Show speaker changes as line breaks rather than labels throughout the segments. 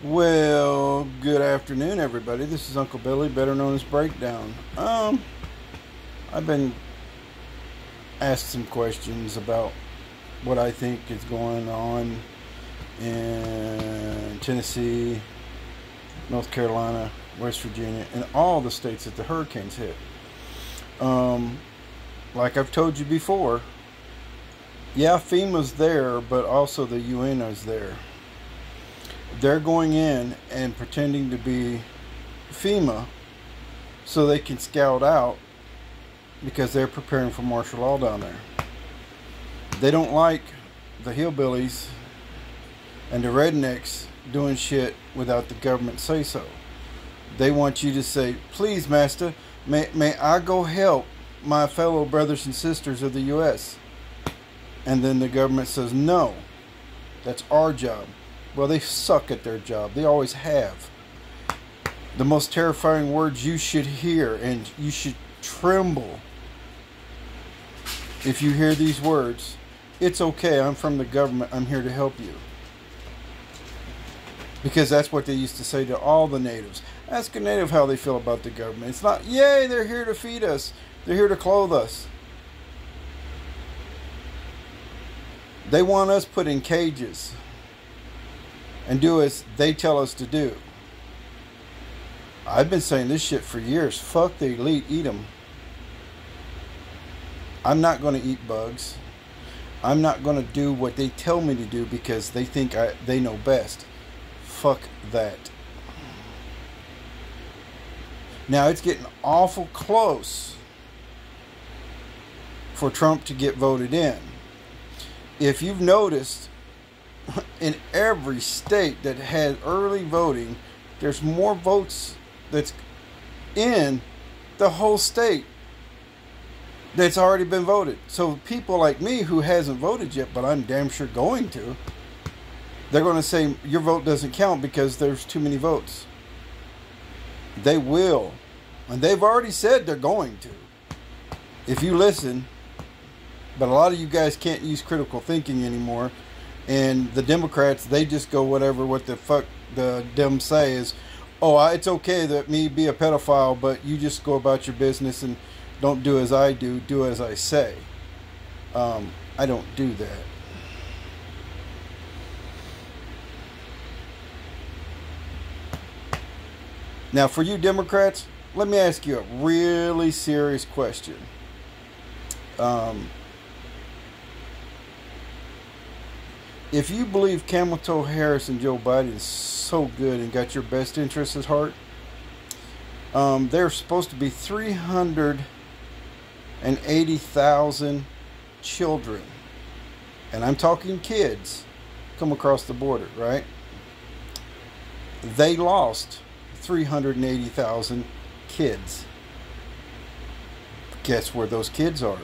Well, good afternoon, everybody. This is Uncle Billy, better known as Breakdown. I've been asked some questions about what I think is going on in Tennessee, North Carolina, West Virginia, and all the states that the hurricanes hit. Um, like I've told you before, yeah, FEMA's there, but also the UN is there. They're going in and pretending to be FEMA so they can scout out because they're preparing for martial law down there. They don't like the hillbillies and the rednecks doing shit without the government say so. They want you to say, please, master, may I go help my fellow brothers and sisters of the U.S.? And then the government says, no, that's our job. Well, they suck at their job. They always have. The most terrifying words you should hear, and you should tremble if you hear these words. It's okay, I'm from the government, I'm here to help you. Because that's what they used to say to all the natives. Ask a native how they feel about the government. It's not, yay, they're here to feed us. They're here to clothe us. They want us put in cages and do as they tell us to do. I've been saying this shit for years. Fuck the elite, eat them. I'm not going to eat bugs. I'm not going to do what they tell me to do because they think they know best. Fuck that. Now it's getting awful close for Trump to get voted in. If you've noticed, in every state that had early voting, there's more votes that's in the whole state that's already been voted. So people like me who hasn't voted yet, but I'm damn sure going to, they're going to say your vote doesn't count because there's too many votes. They will. And they've already said they're going to. If you listen, but a lot of you guys can't use critical thinking anymore. And the Democrats, they just go what the fuck the Dems say is, oh, it's okay that me be a pedophile, but you just go about your business and don't do as I do, do as I say. I don't do that. Now, for you Democrats, let me ask you a really serious question. If you believe Kamala Harris and Joe Biden is so good and got your best interests at heart, there's supposed to be 380,000 children, and I'm talking kids, come across the border, right? They lost 380,000 kids. Guess where those kids are?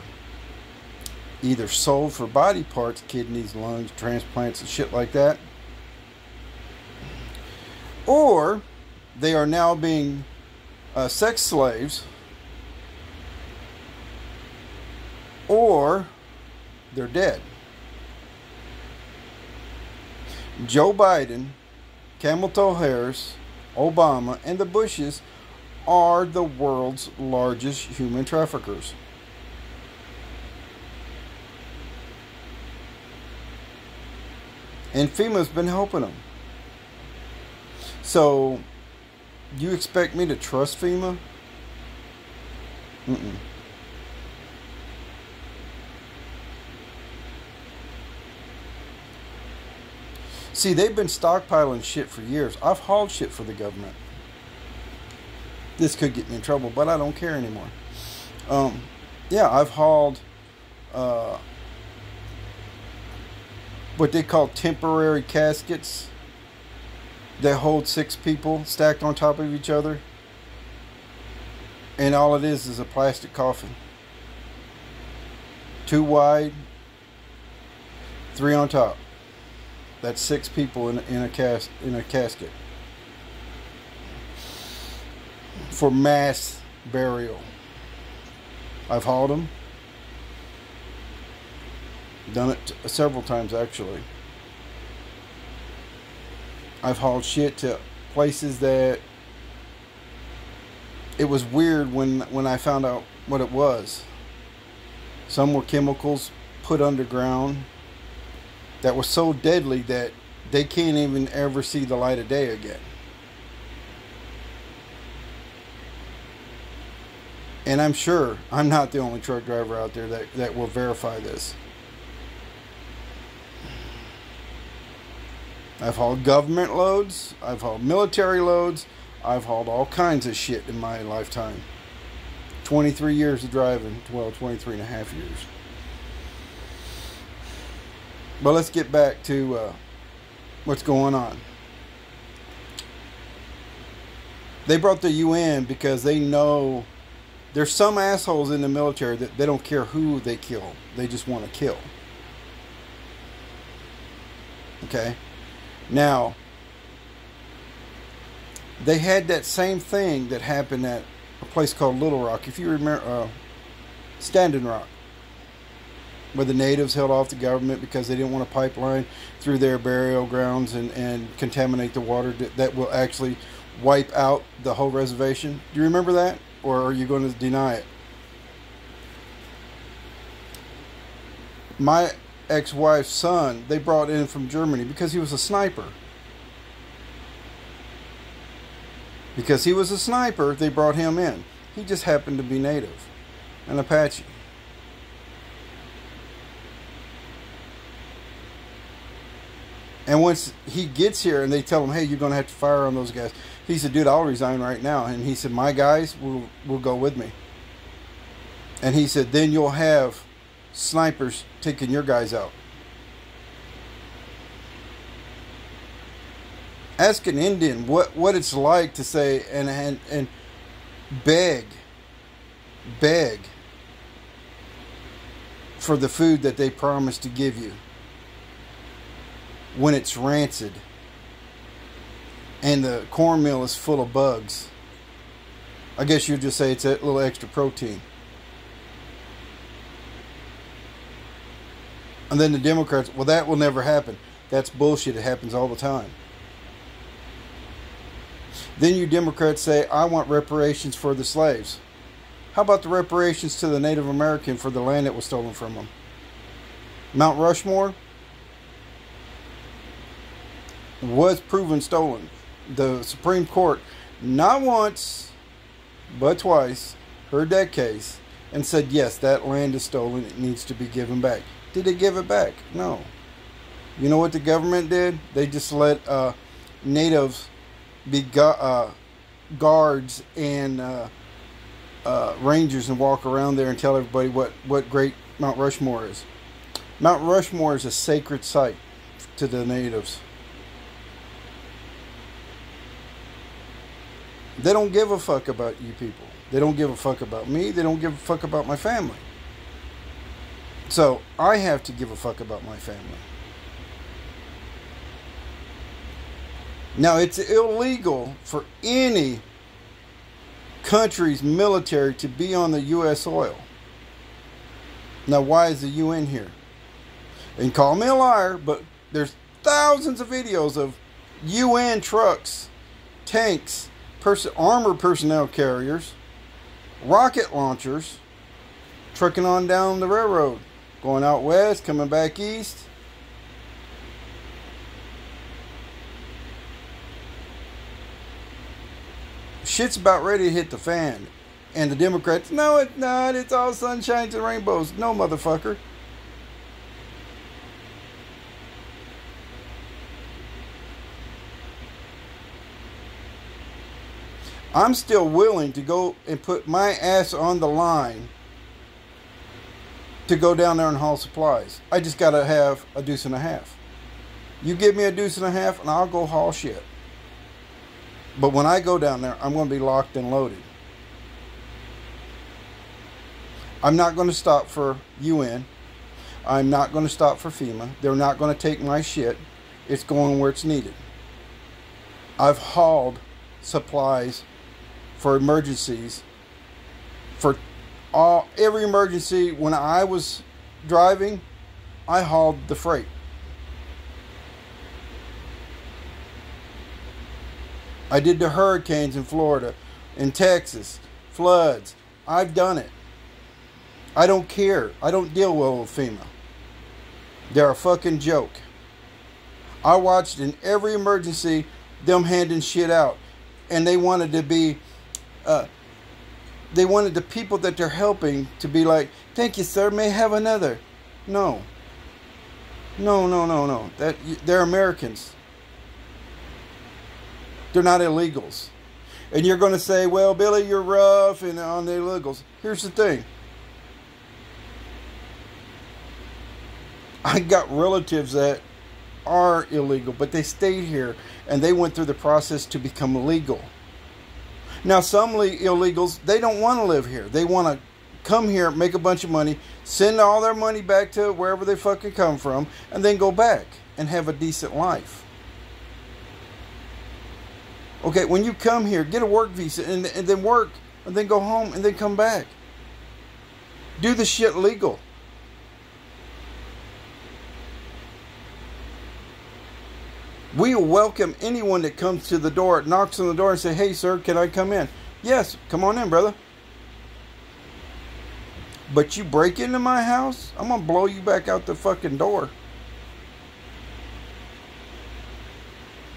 Either sold for body parts, kidneys, lungs, transplants, and shit like that, or they are now being sex slaves, or they're dead. Joe Biden, Kamala Harris, Obama, and the Bushes are the world's largest human traffickers. And FEMA's been helping them. So, you expect me to trust FEMA? Mm-mm. See, they've been stockpiling shit for years. I've hauled shit for the government. This could get me in trouble, but I don't care anymore. Yeah, I've hauled what they call temporary caskets that hold 6 people stacked on top of each other. And all it is a plastic coffin. 2 wide, 3 on top. That's 6 people in a casket for mass burial. I've hauled them. Done it several times, actually. I've hauled shit to places that it was weird when I found out what it was. Some were chemicals put underground that were so deadly that they can't even ever see the light of day again. And I'm sure I'm not the only truck driver out there that will verify this. I've hauled government loads. I've hauled military loads. I've hauled all kinds of shit in my lifetime. 23 years of driving. Well, 23 and a half years. But let's get back to what's going on. They brought the UN because they know there's some assholes in the military that they don't care who they kill. They just want to kill. Okay? Now, they had that same thing that happened at a place called Little Rock. If you remember, Standing Rock, where the natives held off the government because they didn't want a pipeline through their burial grounds and contaminate the water that will actually wipe out the whole reservation. Do you remember that? Or are you going to deny it? My ex-wife's son, they brought in from Germany because he was a sniper. Because he was a sniper, they brought him in. He just happened to be native, an Apache. And once he gets here and they tell him, hey, you're going to have to fire on those guys. He said, dude, I'll resign right now. And he said, my guys will go with me. And he said, then you'll have snipers taking your guys out. Ask an Indian what it's like to say and beg for the food that they promised to give you when it's rancid and the cornmeal is full of bugs. I guess you'd just say it's a little extra protein. And then the Democrats, well, that will never happen. That's bullshit. It happens all the time. Then you Democrats say, I want reparations for the slaves. How about the reparations to the Native American for the land that was stolen from them? Mount Rushmore was proven stolen. The Supreme Court, not once, but twice, heard that case and said, yes, that land is stolen. It needs to be given back. Did they give it back? No. You know what the government did? They just let natives be guards and rangers and walk around there and tell everybody what great Mount Rushmore is. Mount Rushmore is a sacred site to the natives. They don't give a fuck about you people. They don't give a fuck about me. They don't give a fuck about my family. So I have to give a fuck about my family. Now, it's illegal for any country's military to be on the U.S. soil. Now, why is the UN here? And call me a liar, but there's thousands of videos of UN trucks, tanks, armored personnel carriers, rocket launchers, trucking on down the railroad, going out west, coming back east. Shit's about ready to hit the fan. And the Democrats, no, it's not. It's all sunshines and rainbows. No, motherfucker. I'm still willing to go and put my ass on the line to go down there and haul supplies. I just got to have a deuce and a half. You give me a deuce and a half and I'll go haul shit. But when I go down there, I'm going to be locked and loaded. I'm not going to stop for UN. I'm not going to stop for FEMA. They're not going to take my shit. It's going where it's needed. I've hauled supplies for emergencies. For every emergency, when I was driving, I hauled the freight. I did the hurricanes in Florida, in Texas, floods. I've done it. I don't care. I don't deal well with FEMA. They're a fucking joke. I watched in every emergency them handing shit out. And they wanted to be, they wanted the people that they're helping to be like, thank you, sir, may I have another. No. No. They're Americans. They're not illegals. And you're going to say, well, Billy, you're rough and on the illegals. Here's the thing. I got relatives that are illegal, but they stayed here and they went through the process to become legal. Now, some illegals, they don't want to live here. They want to come here, make a bunch of money, send all their money back to wherever they fucking come from, and then go back and have a decent life. Okay, when you come here, get a work visa and then work, and then go home and then come back. Do the shit legal. We welcome anyone that comes to the door, knocks on the door and say, hey, sir, can I come in? Yes, come on in, brother. But you break into my house, I'm going to blow you back out the fucking door.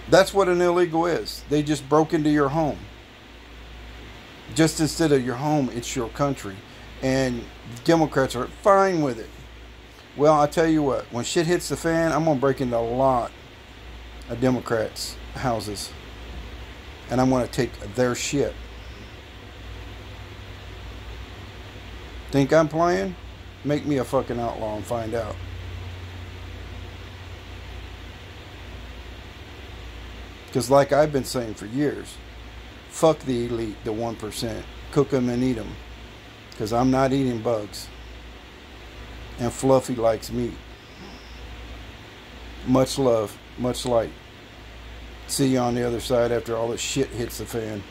That's what an illegal is. They just broke into your home. Just instead of your home, it's your country. And Democrats are fine with it. Well, I tell you what, when shit hits the fan, I'm going to break into a lot of Democrats' houses. And I'm going to take their shit. Think I'm playing? Make me a fucking outlaw and find out. Because like I've been saying for years, fuck the elite, the 1%. Cook them and eat them. Because I'm not eating bugs. And Fluffy likes meat. Much love, much light. See you on the other side after all this shit hits the fan.